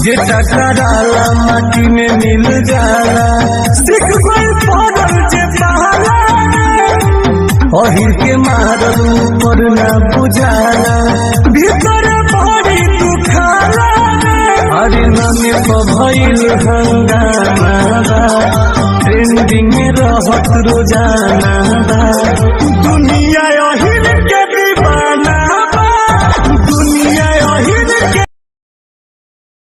जे टकराला माटी में मिल जाला, सिख गई पड़ल जे पहला अहिर के मारल ऊपर न बुझाला, भीतर बड़ी दुखाला। अरे नमे भइल हंगामा ट्रेंडिंग में रहत रोजाना, दुनिया अहिर के